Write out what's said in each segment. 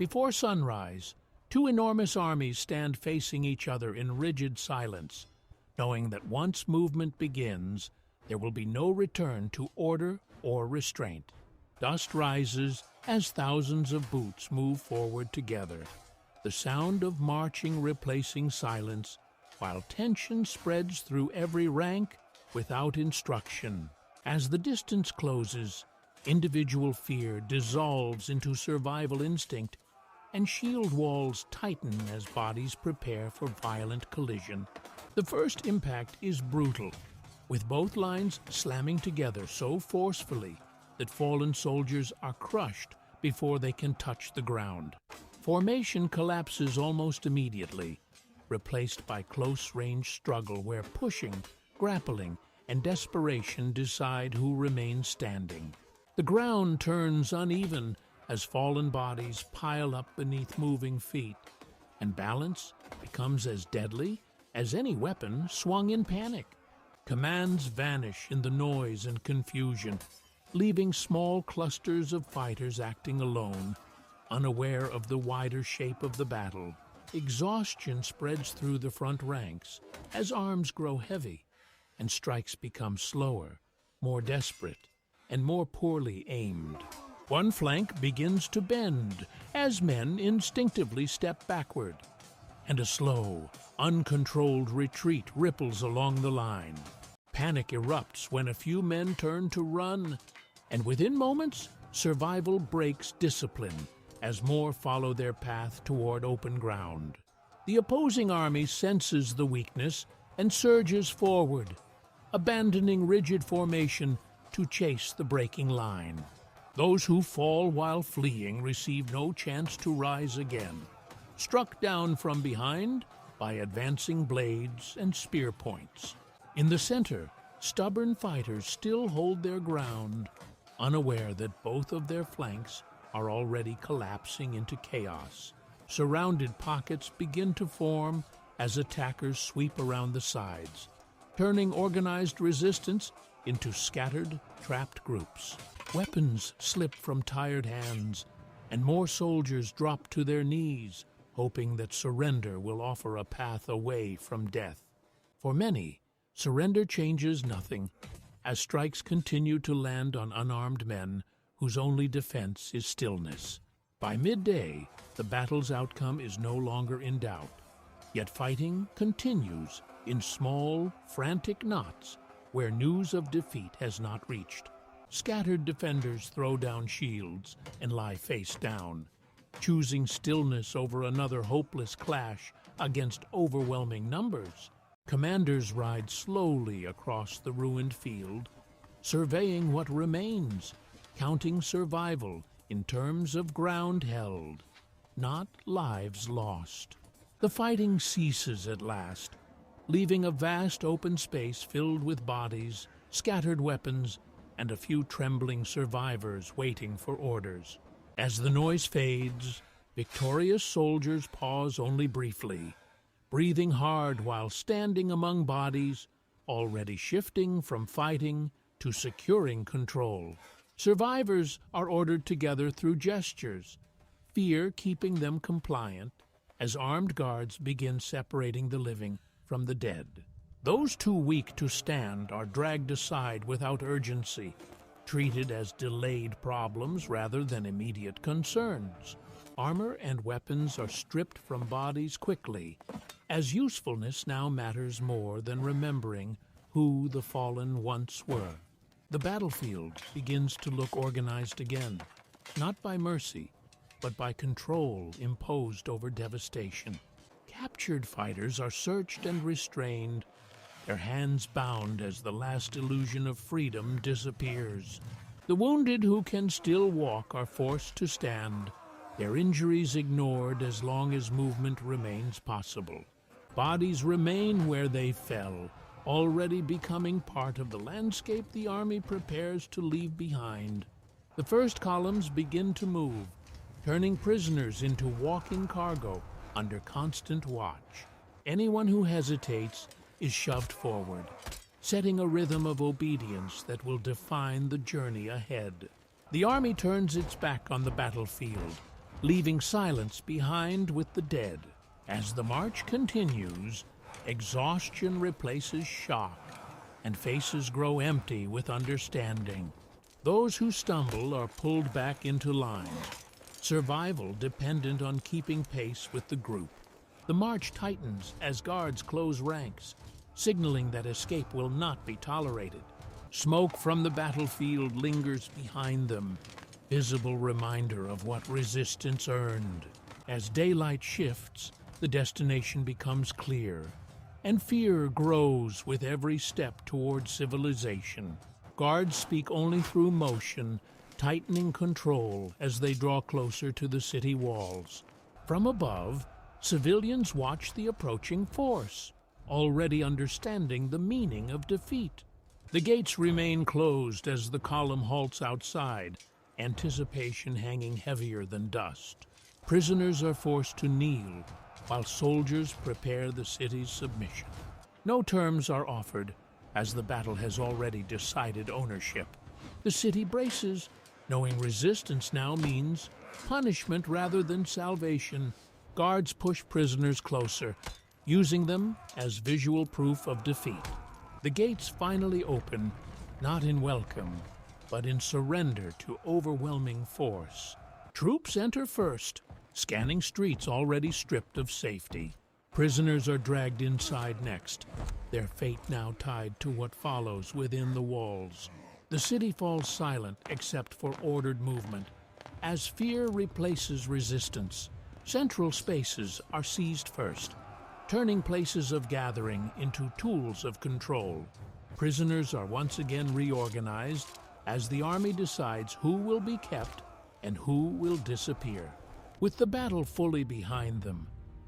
Before sunrise, two enormous armies stand facing each other in rigid silence, knowing that once movement begins, there will be no return to order or restraint. Dust rises as thousands of boots move forward together, the sound of marching replacing silence, while tension spreads through every rank without instruction. As the distance closes, individual fear dissolves into survival instinct, and shield walls tighten as bodies prepare for violent collision. The first impact is brutal, with both lines slamming together so forcefully that fallen soldiers are crushed before they can touch the ground. Formation collapses almost immediately, replaced by close-range struggle where pushing, grappling, and desperation decide who remains standing. The ground turns uneven as fallen bodies pile up beneath moving feet, and balance becomes as deadly as any weapon swung in panic. Commands vanish in the noise and confusion, leaving small clusters of fighters acting alone, unaware of the wider shape of the battle. Exhaustion spreads through the front ranks as arms grow heavy and strikes become slower, more desperate, and more poorly aimed. One flank begins to bend as men instinctively step backward, and a slow, uncontrolled retreat ripples along the line. Panic erupts when a few men turn to run, and within moments, survival breaks discipline as more follow their path toward open ground. The opposing army senses the weakness and surges forward, abandoning rigid formation to chase the breaking line. Those who fall while fleeing receive no chance to rise again, struck down from behind by advancing blades and spear points. In the center, stubborn fighters still hold their ground, unaware that both of their flanks are already collapsing into chaos. Surrounded pockets begin to form as attackers sweep around the sides, turning organized resistance into scattered, trapped groups. Weapons slip from tired hands, and more soldiers drop to their knees, hoping that surrender will offer a path away from death. For many, surrender changes nothing, as strikes continue to land on unarmed men whose only defense is stillness. By midday, the battle's outcome is no longer in doubt, yet fighting continues in small, frantic knots where news of defeat has not reached. Scattered defenders throw down shields and lie face down, choosing stillness over another hopeless clash against overwhelming numbers. Commanders ride slowly across the ruined field, surveying what remains, counting survival in terms of ground held, not lives lost. The fighting ceases at last, leaving a vast open space filled with bodies, scattered weapons, and a few trembling survivors waiting for orders. As the noise fades, victorious soldiers pause only briefly, breathing hard while standing among bodies, already shifting from fighting to securing control. Survivors are ordered together through gestures, fear keeping them compliant as armed guards begin separating the living from the dead. Those too weak to stand are dragged aside without urgency, treated as delayed problems rather than immediate concerns. Armor and weapons are stripped from bodies quickly, as usefulness now matters more than remembering who the fallen once were. The battlefield begins to look organized again, not by mercy, but by control imposed over devastation. Captured fighters are searched and restrained, their hands bound as the last illusion of freedom disappears. The wounded who can still walk are forced to stand, their injuries ignored as long as movement remains possible. Bodies remain where they fell, already becoming part of the landscape the army prepares to leave behind. The first columns begin to move, turning prisoners into walking cargo under constant watch. Anyone who hesitates is shoved forward, setting a rhythm of obedience that will define the journey ahead. The army turns its back on the battlefield, leaving silence behind with the dead. As the march continues, exhaustion replaces shock, and faces grow empty with understanding. Those who stumble are pulled back into line, survival dependent on keeping pace with the group. The march tightens as guards close ranks, signaling that escape will not be tolerated. Smoke from the battlefield lingers behind them, visible reminder of what resistance earned. As daylight shifts, the destination becomes clear, and fear grows with every step toward civilization. Guards speak only through motion, tightening control as they draw closer to the city walls. From above, civilians watch the approaching force, already understanding the meaning of defeat. The gates remain closed as the column halts outside, anticipation hanging heavier than dust. Prisoners are forced to kneel, while soldiers prepare the city's submission. No terms are offered, as the battle has already decided ownership. The city braces, knowing resistance now means punishment rather than salvation. Guards push prisoners closer, using them as visual proof of defeat. The gates finally open, not in welcome, but in surrender to overwhelming force. Troops enter first, scanning streets already stripped of safety. Prisoners are dragged inside next, their fate now tied to what follows within the walls. The city falls silent except for ordered movement. As fear replaces resistance, central spaces are seized first, turning places of gathering into tools of control. Prisoners are once again reorganized as the army decides who will be kept and who will disappear. With the battle fully behind them,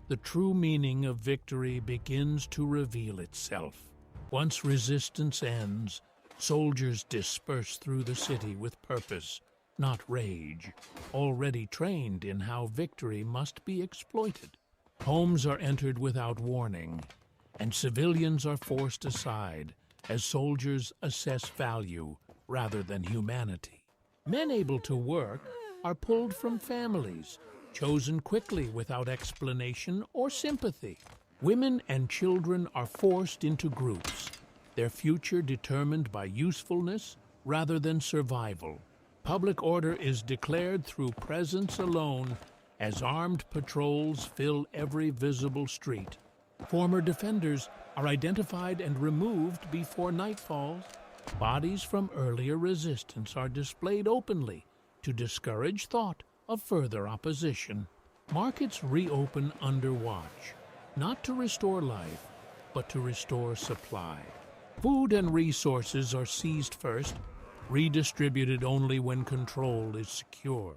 the true meaning of victory begins to reveal itself. Once resistance ends, soldiers disperse through the city with purpose, not rage, already trained in how victory must be exploited. Homes are entered without warning, and civilians are forced aside as soldiers assess value rather than humanity. Men able to work are pulled from families, chosen quickly without explanation or sympathy. Women and children are forced into groups, their future determined by usefulness rather than survival. Public order is declared through presence alone as armed patrols fill every visible street. Former defenders are identified and removed before night falls. Bodies from earlier resistance are displayed openly to discourage thought of further opposition. Markets reopen under watch, not to restore life, but to restore supply. Food and resources are seized first, redistributed only when control is secure.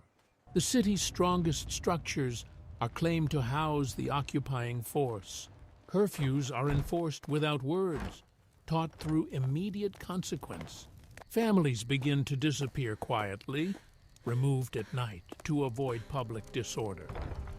The city's strongest structures are claimed to house the occupying force. Curfews are enforced without words, taught through immediate consequence. Families begin to disappear quietly, removed at night to avoid public disorder.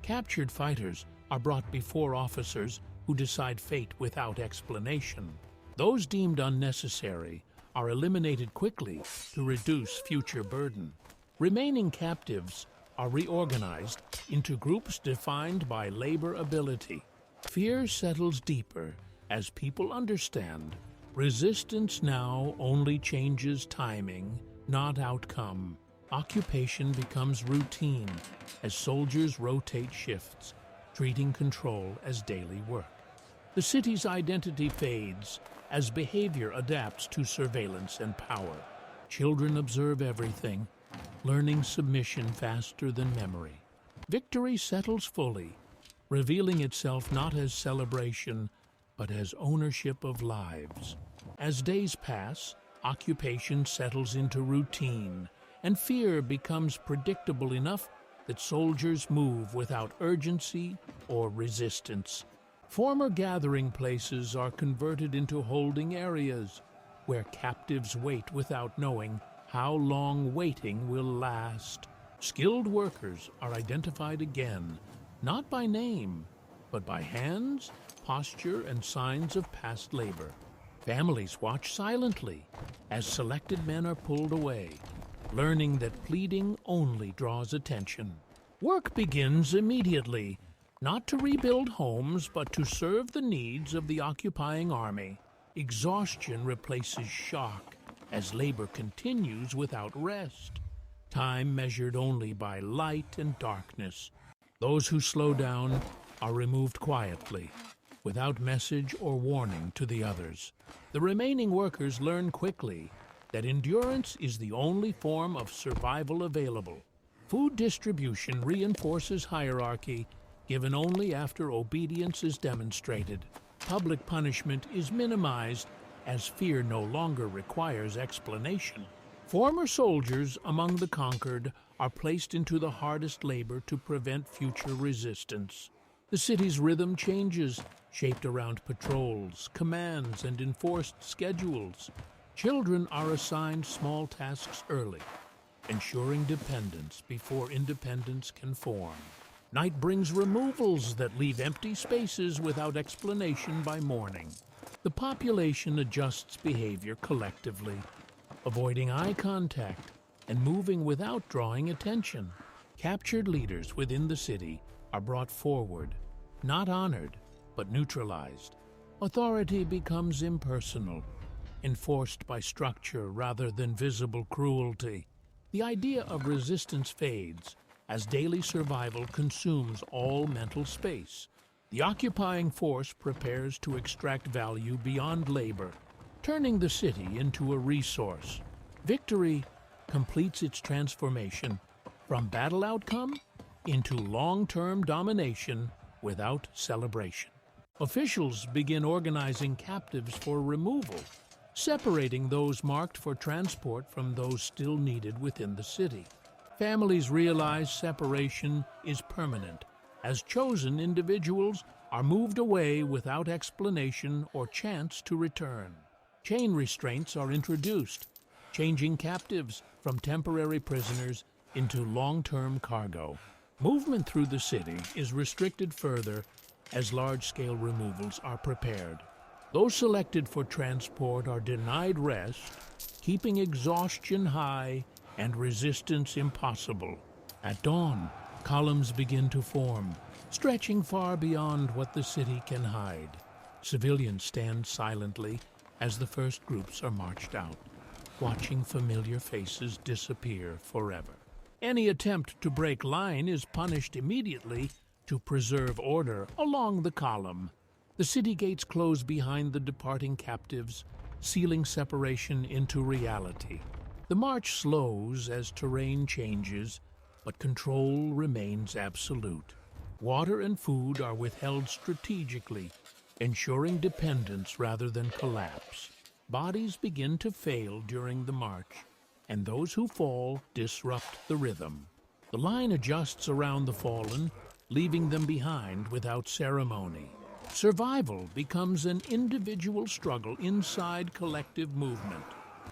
Captured fighters are brought before officers who decide fate without explanation. Those deemed unnecessary are eliminated quickly to reduce future burden. Remaining captives are reorganized into groups defined by labor ability. Fear settles deeper as people understand resistance now only changes timing, not outcome. Occupation becomes routine as soldiers rotate shifts, treating control as daily work. The city's identity fades as behavior adapts to surveillance and power. Children observe everything, learning submission faster than memory. Victory settles fully, revealing itself not as celebration, but as ownership of lives. As days pass, occupation settles into routine, and fear becomes predictable enough that soldiers move without urgency or resistance. Former gathering places are converted into holding areas, where captives wait without knowing how long waiting will last. Skilled workers are identified again, not by name, but by hands, posture, and signs of past labor. Families watch silently as selected men are pulled away, learning that pleading only draws attention. Work begins immediately, not to rebuild homes, but to serve the needs of the occupying army. Exhaustion replaces shock as labor continues without rest. Time measured only by light and darkness. Those who slow down are removed quietly, without message or warning to the others. The remaining workers learn quickly that endurance is the only form of survival available. Food distribution reinforces hierarchy, given only after obedience is demonstrated. Public punishment is minimized as fear no longer requires explanation. Former soldiers among the conquered are placed into the hardest labor to prevent future resistance. The city's rhythm changes, shaped around patrols, commands, and enforced schedules. Children are assigned small tasks early, ensuring dependence before independence can form. Night brings removals that leave empty spaces without explanation by morning. The population adjusts behavior collectively, avoiding eye contact and moving without drawing attention. Captured leaders within the city are brought forward, not honored, but neutralized. Authority becomes impersonal, enforced by structure rather than visible cruelty. The idea of resistance fades as daily survival consumes all mental space. The occupying force prepares to extract value beyond labor, turning the city into a resource. Victory completes its transformation from battle outcome into long-term domination without celebration. Officials begin organizing captives for removal, separating those marked for transport from those still needed within the city. Families realize separation is permanent, as chosen individuals are moved away without explanation or chance to return. Chain restraints are introduced, changing captives from temporary prisoners into long-term cargo. Movement through the city is restricted further as large-scale removals are prepared. Those selected for transport are denied rest, keeping exhaustion high and resistance impossible. At dawn, columns begin to form, stretching far beyond what the city can hide. Civilians stand silently as the first groups are marched out, watching familiar faces disappear forever. Any attempt to break line is punished immediately to preserve order along the column. The city gates close behind the departing captives, sealing separation into reality. The march slows as terrain changes, but control remains absolute. Water and food are withheld strategically, ensuring dependence rather than collapse. Bodies begin to fail during the march, and those who fall disrupt the rhythm. The line adjusts around the fallen, leaving them behind without ceremony. Survival becomes an individual struggle inside collective movement.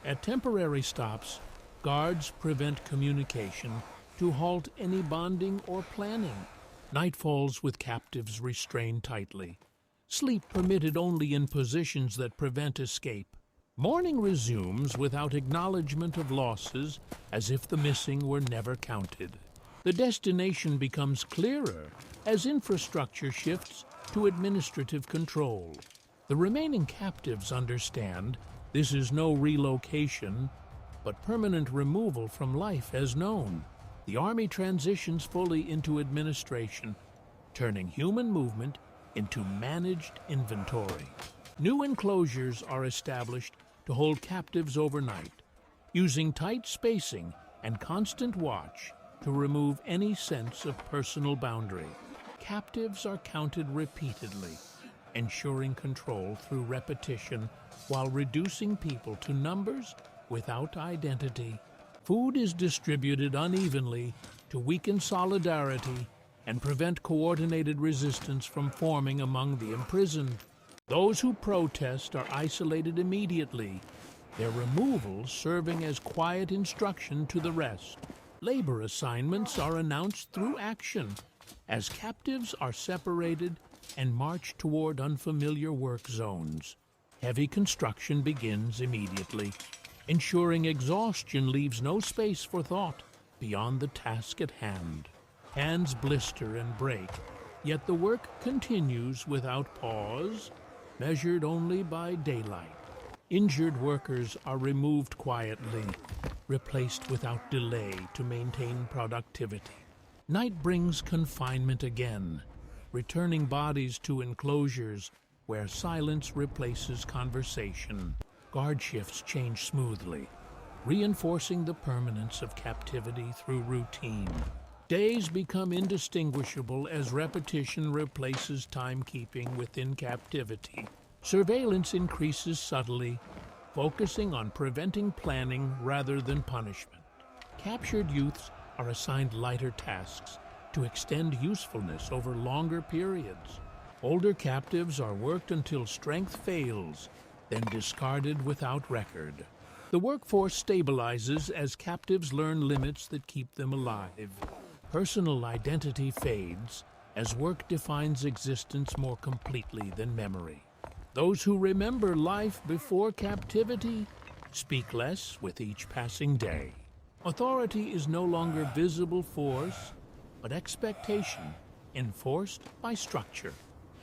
At temporary stops, guards prevent communication to halt any bonding or planning. Night falls with captives restrained tightly. Sleep permitted only in positions that prevent escape. Morning resumes without acknowledgement of losses, as if the missing were never counted. The destination becomes clearer as infrastructure shifts to administrative control. The remaining captives understand this is no relocation, but permanent removal from life as known. The army transitions fully into administration, turning human movement into managed inventory. New enclosures are established to hold captives overnight, using tight spacing and constant watch to remove any sense of personal boundary. Captives are counted repeatedly, ensuring control through repetition while reducing people to numbers without identity. Food is distributed unevenly to weaken solidarity and prevent coordinated resistance from forming among the imprisoned. Those who protest are isolated immediately, their removal serving as quiet instruction to the rest. Labor assignments are announced through action, as captives are separated and march toward unfamiliar work zones. Heavy construction begins immediately, ensuring exhaustion leaves no space for thought beyond the task at hand. Hands blister and break, yet the work continues without pause, measured only by daylight. Injured workers are removed quietly, replaced without delay to maintain productivity. Night brings confinement again, returning bodies to enclosures where silence replaces conversation. Guard shifts change smoothly, reinforcing the permanence of captivity through routine. Days become indistinguishable as repetition replaces timekeeping within captivity. Surveillance increases subtly, focusing on preventing planning rather than punishment. Captured youths are assigned lighter tasks to extend usefulness over longer periods. Older captives are worked until strength fails, then discarded without record. The workforce stabilizes as captives learn limits that keep them alive. Personal identity fades as work defines existence more completely than memory. Those who remember life before captivity speak less with each passing day. Authority is no longer visible force, but expectation enforced by structure.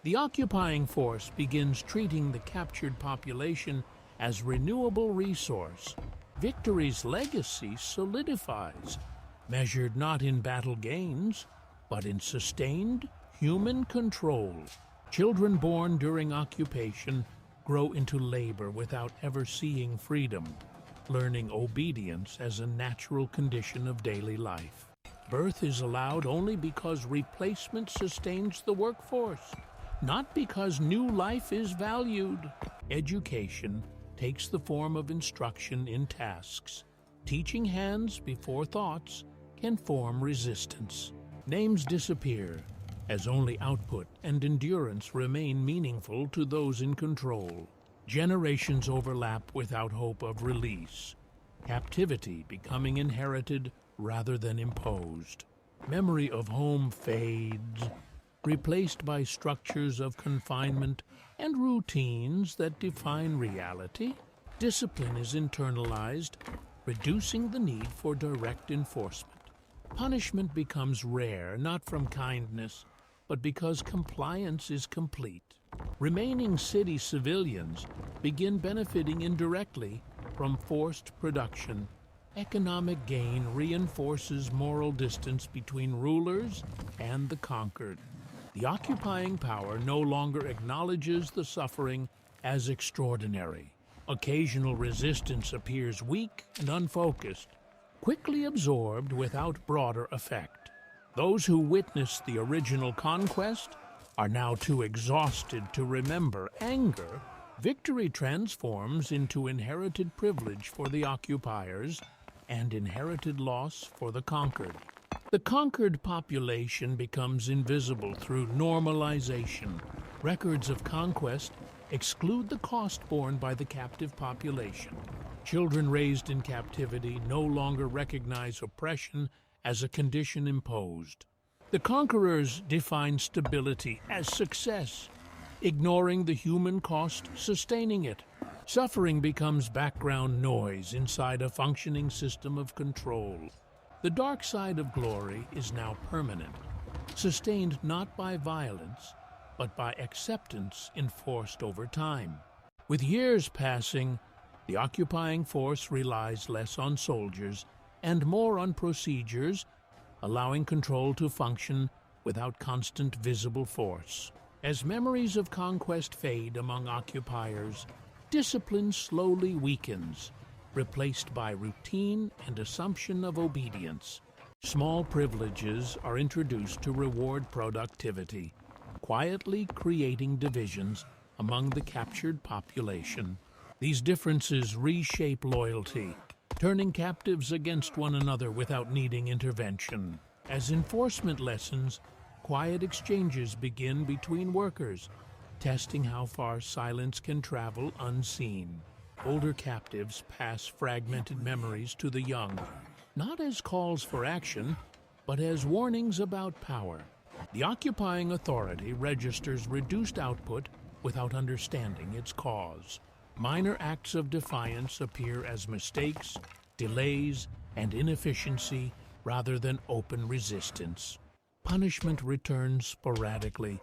The occupying force begins treating the captured population as renewable resource. Victory's legacy solidifies, measured not in battle gains, but in sustained human control. Children born during occupation grow into labor without ever seeing freedom, learning obedience as a natural condition of daily life. Birth is allowed only because replacement sustains the workforce, not because new life is valued. Education takes the form of instruction in tasks. Teaching hands before thoughts can form resistance. Names disappear as only output and endurance remain meaningful to those in control. Generations overlap without hope of release, captivity becoming inherited rather than imposed. Memory of home fades, replaced by structures of confinement and routines that define reality. Discipline is internalized, reducing the need for direct enforcement. Punishment becomes rare, not from kindness, but because compliance is complete. Remaining city civilians begin benefiting indirectly from forced production. Economic gain reinforces moral distance between rulers and the conquered. The occupying power no longer acknowledges the suffering as extraordinary. Occasional resistance appears weak and unfocused, quickly absorbed without broader effect. Those who witnessed the original conquest are now too exhausted to remember anger. Victory transforms into inherited privilege for the occupiers and inherited loss for the conquered. The conquered population becomes invisible through normalization. Records of conquest exclude the cost borne by the captive population. Children raised in captivity no longer recognize oppression as a condition imposed. The conquerors define stability as success, ignoring the human cost sustaining it. Suffering becomes background noise inside a functioning system of control. The dark side of glory is now permanent, sustained not by violence, but by acceptance enforced over time. With years passing, the occupying force relies less on soldiers and more on procedures, allowing control to function without constant visible force. As memories of conquest fade among occupiers, discipline slowly weakens, replaced by routine and assumption of obedience. Small privileges are introduced to reward productivity, quietly creating divisions among the captured population. These differences reshape loyalty, turning captives against one another without needing intervention. As enforcement lessens, quiet exchanges begin between workers, testing how far silence can travel unseen. Older captives pass fragmented memories to the young, not as calls for action, but as warnings about power. The occupying authority registers reduced output without understanding its cause. Minor acts of defiance appear as mistakes, delays, and inefficiency rather than open resistance. Punishment returns sporadically,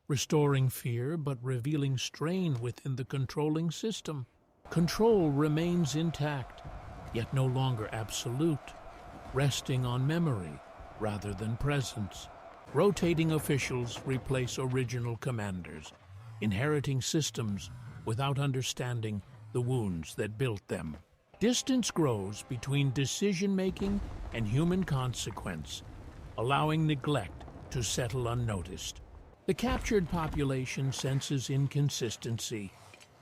restoring fear but revealing strain within the controlling system. Control remains intact, yet no longer absolute, resting on memory rather than presence. Rotating officials replace original commanders, inheriting systems without understanding the wounds that built them. Distance grows between decision-making and human consequence, allowing neglect to settle unnoticed. The captured population senses inconsistency,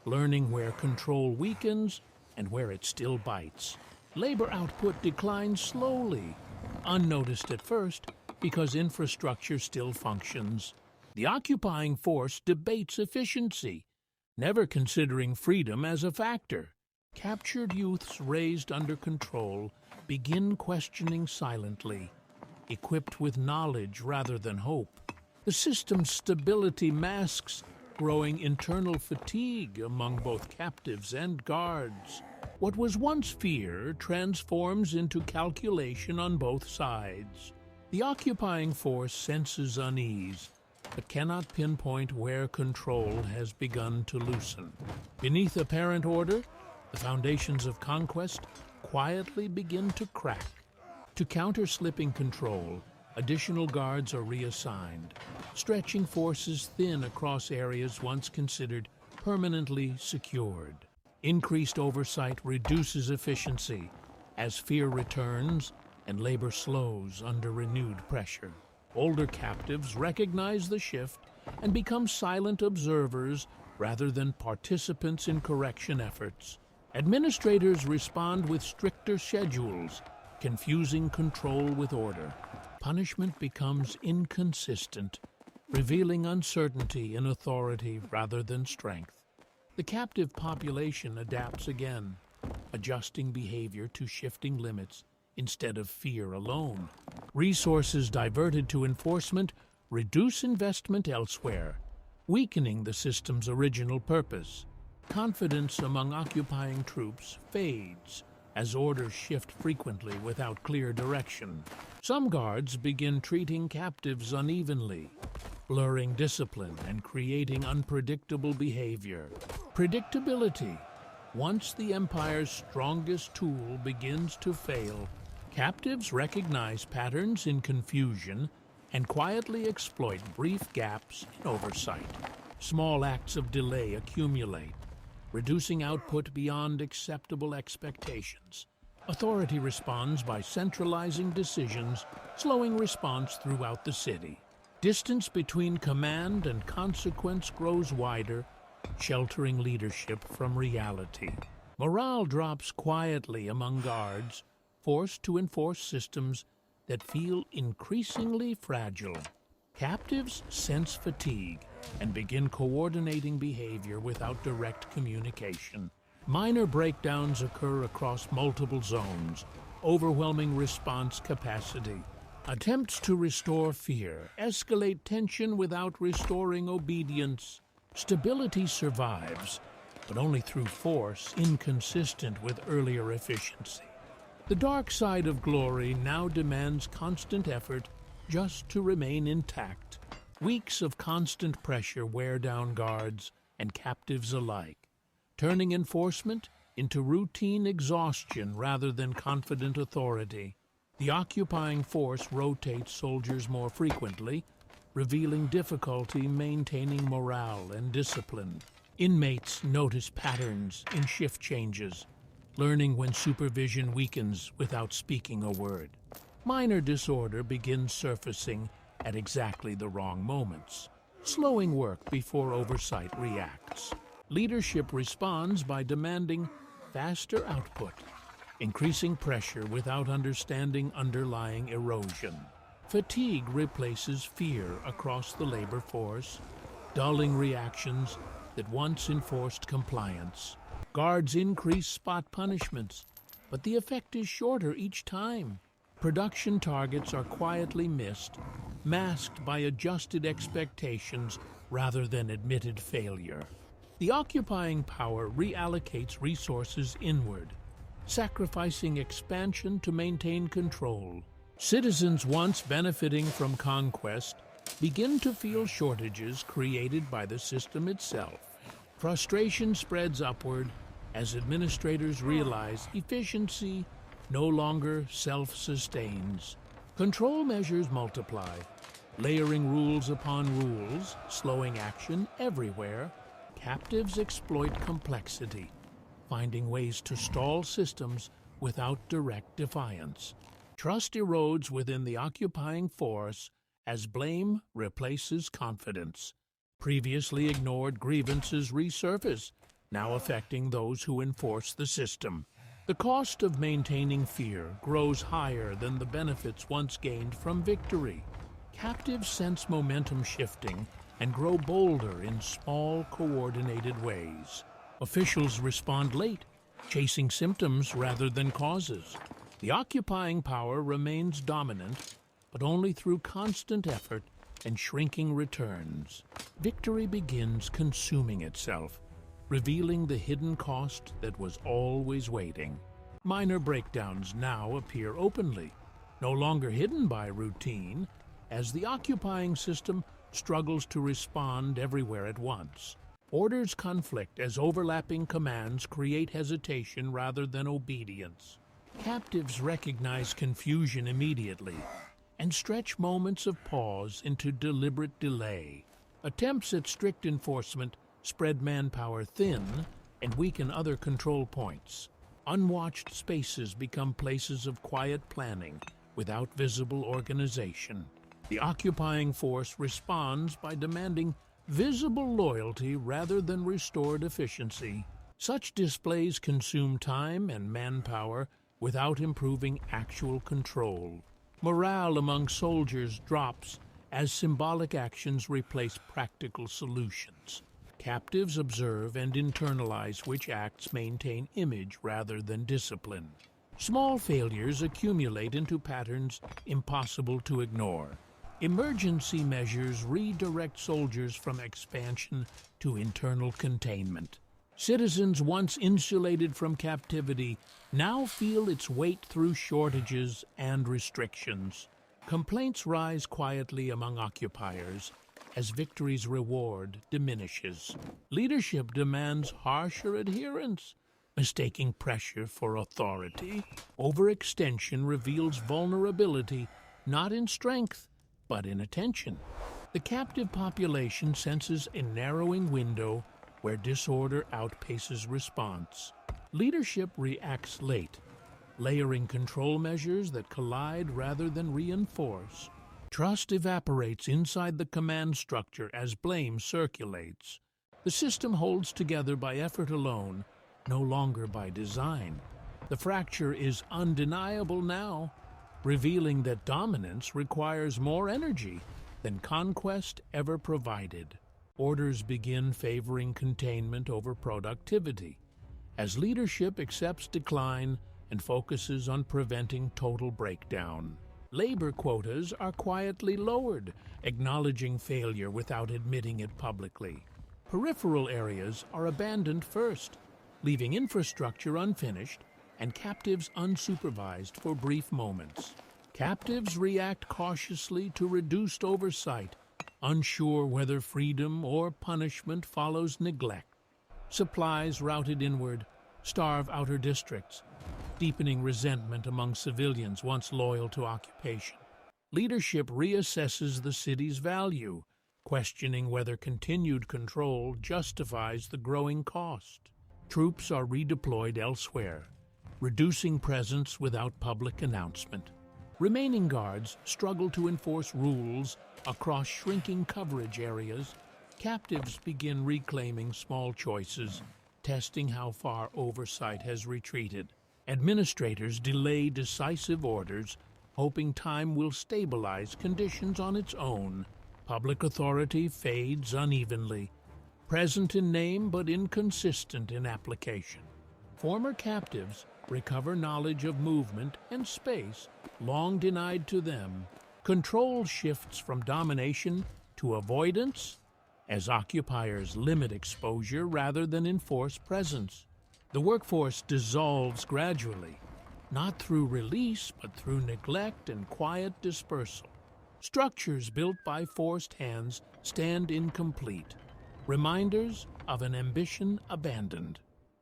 learning where control weakens and where it still bites. Labor output declines slowly, unnoticed at first because infrastructure still functions. The occupying force debates efficiency, never considering freedom as a factor. Captured youths raised under control begin questioning silently, equipped with knowledge rather than hope. The system's stability masks growing internal fatigue among both captives and guards. What was once fear transforms into calculation on both sides. The occupying force senses unease, but cannot pinpoint where control has begun to loosen. Beneath apparent order, the foundations of conquest quietly begin to crack. To counter slipping control, additional guards are reassigned, stretching forces thin across areas once considered permanently secured. Increased oversight reduces efficiency as fear returns and labor slows under renewed pressure. Older captives recognize the shift and become silent observers rather than participants in correction efforts. Administrators respond with stricter schedules, confusing control with order. Punishment becomes inconsistent, revealing uncertainty in authority rather than strength. The captive population adapts again, adjusting behavior to shifting limits instead of fear alone. Resources diverted to enforcement reduce investment elsewhere, weakening the system's original purpose. Confidence among occupying troops fades as orders shift frequently without clear direction. Some guards begin treating captives unevenly, blurring discipline and creating unpredictable behavior. Predictability. Once the Empire's strongest tool begins to fail, captives recognize patterns in confusion and quietly exploit brief gaps in oversight. Small acts of delay accumulate, reducing output beyond acceptable expectations. Authority responds by centralizing decisions, slowing response throughout the city. Distance between command and consequence grows wider, sheltering leadership from reality. Morale drops quietly among guards, forced to enforce systems that feel increasingly fragile. Captives sense fatigue and begin coordinating behavior without direct communication. Minor breakdowns occur across multiple zones, overwhelming response capacity. Attempts to restore fear escalate tension without restoring obedience. Stability survives, but only through force inconsistent with earlier efficiency. The dark side of glory now demands constant effort just to remain intact. Weeks of constant pressure wear down guards and captives alike, turning enforcement into routine exhaustion rather than confident authority. The occupying force rotates soldiers more frequently, revealing difficulty maintaining morale and discipline. Inmates notice patterns in shift changes, learning when supervision weakens without speaking a word. Minor disorder begins surfacing at exactly the wrong moments, slowing work before oversight reacts. Leadership responds by demanding faster output, increasing pressure without understanding underlying erosion. Fatigue replaces fear across the labor force, dulling reactions that once enforced compliance. Guards increase spot punishments, but the effect is shorter each time. Production targets are quietly missed, masked by adjusted expectations rather than admitted failure. The occupying power reallocates resources inward, sacrificing expansion to maintain control. Citizens once benefiting from conquest begin to feel shortages created by the system itself. Frustration spreads upward as administrators realize efficiency no longer self-sustains. Control measures multiply, layering rules upon rules, slowing action everywhere. Captives exploit complexity, finding ways to stall systems without direct defiance. Trust erodes within the occupying force as blame replaces confidence. Previously ignored grievances resurface, now affecting those who enforce the system. The cost of maintaining fear grows higher than the benefits once gained from victory. Captives sense momentum shifting and grow bolder in small, coordinated ways. Officials respond late, chasing symptoms rather than causes. The occupying power remains dominant, but only through constant effort and shrinking returns. Victory begins consuming itself, revealing the hidden cost that was always waiting. Minor breakdowns now appear openly, no longer hidden by routine, as the occupying system struggles to respond everywhere at once. Orders conflict as overlapping commands create hesitation rather than obedience. Captives recognize confusion immediately and stretch moments of pause into deliberate delay. Attempts at strict enforcement spread manpower thin and weaken other control points. Unwatched spaces become places of quiet planning without visible organization. The occupying force responds by demanding visible loyalty rather than restored efficiency. Such displays consume time and manpower without improving actual control. Morale among soldiers drops as symbolic actions replace practical solutions. Captives observe and internalize which acts maintain image rather than discipline. Small failures accumulate into patterns impossible to ignore. Emergency measures redirect soldiers from expansion to internal containment. Citizens once insulated from captivity now feel its weight through shortages and restrictions. Complaints rise quietly among occupiers as victory's reward diminishes. Leadership demands harsher adherence, mistaking pressure for authority. Overextension reveals vulnerability, not in strength, but in attention. The captive population senses a narrowing window where disorder outpaces response. Leadership reacts late, layering control measures that collide rather than reinforce. Trust evaporates inside the command structure as blame circulates. The system holds together by effort alone, no longer by design. The fracture is undeniable now, revealing that dominance requires more energy than conquest ever provided. Orders begin favoring containment over productivity, as leadership accepts decline and focuses on preventing total breakdown. Labor quotas are quietly lowered, acknowledging failure without admitting it publicly. Peripheral areas are abandoned first, leaving infrastructure unfinished and captives unsupervised for brief moments. Captives react cautiously to reduced oversight, unsure whether freedom or punishment follows neglect. Supplies routed inward starve outer districts, deepening resentment among civilians once loyal to occupation. Leadership reassesses the city's value, questioning whether continued control justifies the growing cost. Troops are redeployed elsewhere, reducing presence without public announcement. Remaining guards struggle to enforce rules across shrinking coverage areas. Captives begin reclaiming small choices, testing how far oversight has retreated. Administrators delay decisive orders, hoping time will stabilize conditions on its own. Public authority fades unevenly, present in name but inconsistent in application. Former captives recover knowledge of movement and space long denied to them. Control shifts from domination to avoidance as occupiers limit exposure rather than enforce presence. The workforce dissolves gradually, not through release, but through neglect and quiet dispersal. Structures built by forced hands stand incomplete, reminders of an ambition abandoned.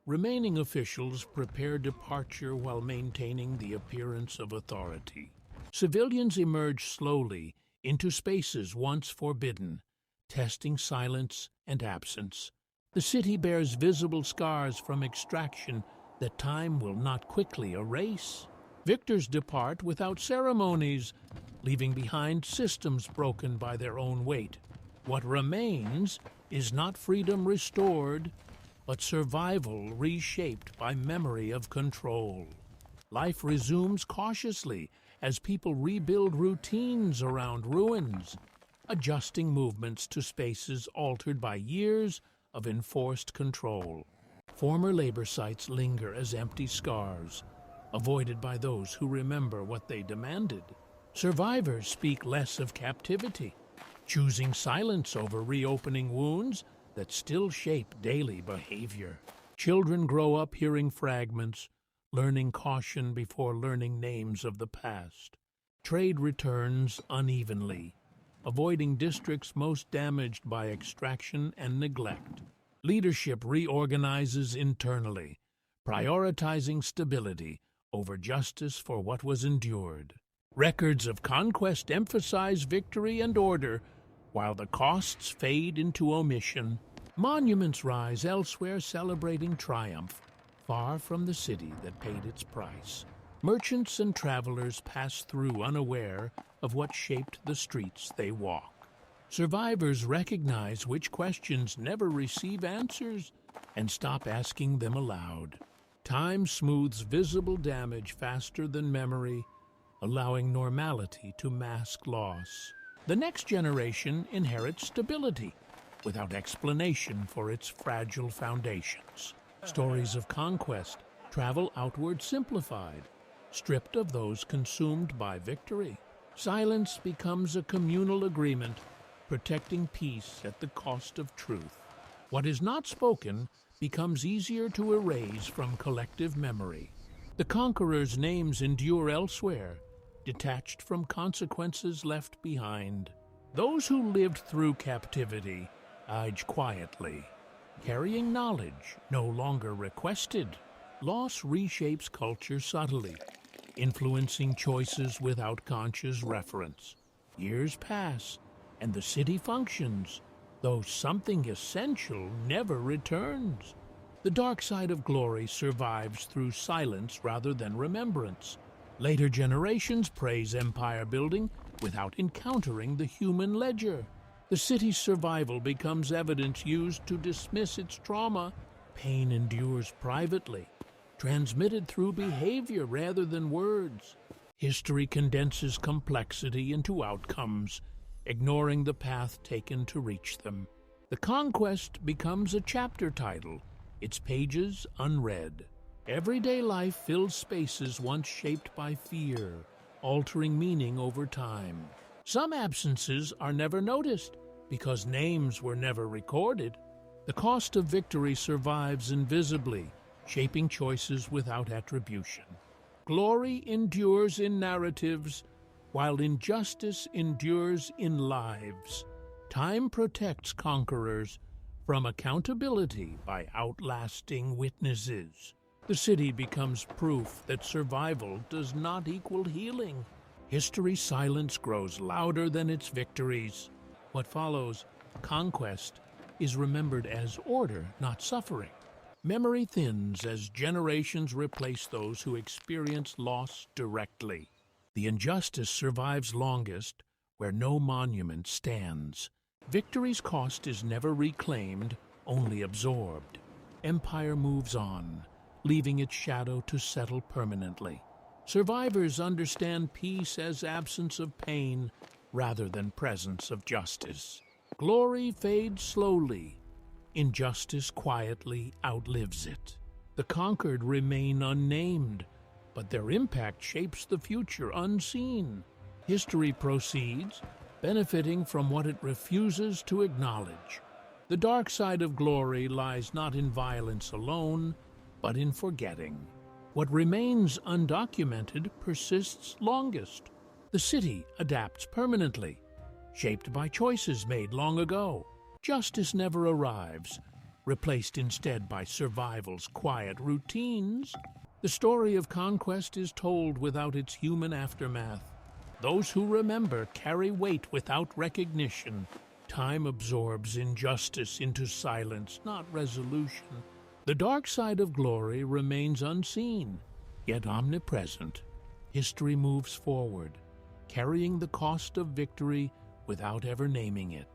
Remaining officials prepare departure while maintaining the appearance of authority. Civilians emerge slowly into spaces once forbidden, testing silence and absence. The city bears visible scars from extraction that time will not quickly erase. Victors depart without ceremonies, leaving behind systems broken by their own weight. What remains is not freedom restored, but survival reshaped by memory of control. Life resumes cautiously as people rebuild routines around ruins, adjusting movements to spaces altered by years of enforced control. Former labor sites linger as empty scars, avoided by those who remember what they demanded. Survivors speak less of captivity, choosing silence over reopening wounds that still shape daily behavior. Children grow up hearing fragments, learning caution before learning names of the past. Trade returns unevenly, avoiding districts most damaged by extraction and neglect. Leadership reorganizes internally, prioritizing stability over justice for what was endured. Records of conquest emphasize victory and order, while the costs fade into omission. Monuments rise elsewhere celebrating triumph, far from the city that paid its price. Merchants and travelers pass through unaware of what shaped the streets they walk. Survivors recognize which questions never receive answers and stop asking them aloud. Time smooths visible damage faster than memory, allowing normality to mask loss. The next generation inherits stability, without explanation for its fragile foundations. Stories of conquest travel outward simplified, stripped of those consumed by victory. Silence becomes a communal agreement, protecting peace at the cost of truth. What is not spoken becomes easier to erase from collective memory. The conquerors' names endure elsewhere, detached from consequences left behind. Those who lived through captivity age quietly, carrying knowledge no longer requested. Loss reshapes culture subtly, influencing choices without conscious reference. Years pass, and the city functions, though something essential never returns. The dark side of glory survives through silence rather than remembrance. Later generations praise empire building without encountering the human ledger. The city's survival becomes evidence used to dismiss its trauma. Pain endures privately, transmitted through behavior rather than words. History condenses complexity into outcomes, ignoring the path taken to reach them. The conquest becomes a chapter title, its pages unread. Everyday life fills spaces once shaped by fear, altering meaning over time. Some absences are never noticed because names were never recorded. The cost of victory survives invisibly, shaping choices without attribution. Glory endures in narratives, while injustice endures in lives. Time protects conquerors from accountability by outlasting witnesses. The city becomes proof that survival does not equal healing. History's silence grows louder than its victories. What follows, conquest, is remembered as order, not suffering. Memory thins as generations replace those who experience loss directly. The injustice survives longest where no monument stands. Victory's cost is never reclaimed, only absorbed. Empire moves on, leaving its shadow to settle permanently. Survivors understand peace as absence of pain rather than presence of justice. Glory fades slowly. Injustice quietly outlives it. The conquered remain unnamed, but their impact shapes the future unseen. History proceeds, benefiting from what it refuses to acknowledge. The dark side of glory lies not in violence alone, but in forgetting. What remains undocumented persists longest. The city adapts permanently, shaped by choices made long ago. Justice never arrives, replaced instead by survival's quiet routines. The story of conquest is told without its human aftermath. Those who remember carry weight without recognition. Time absorbs injustice into silence, not resolution. The dark side of glory remains unseen, yet omnipresent. History moves forward, carrying the cost of victory without ever naming it.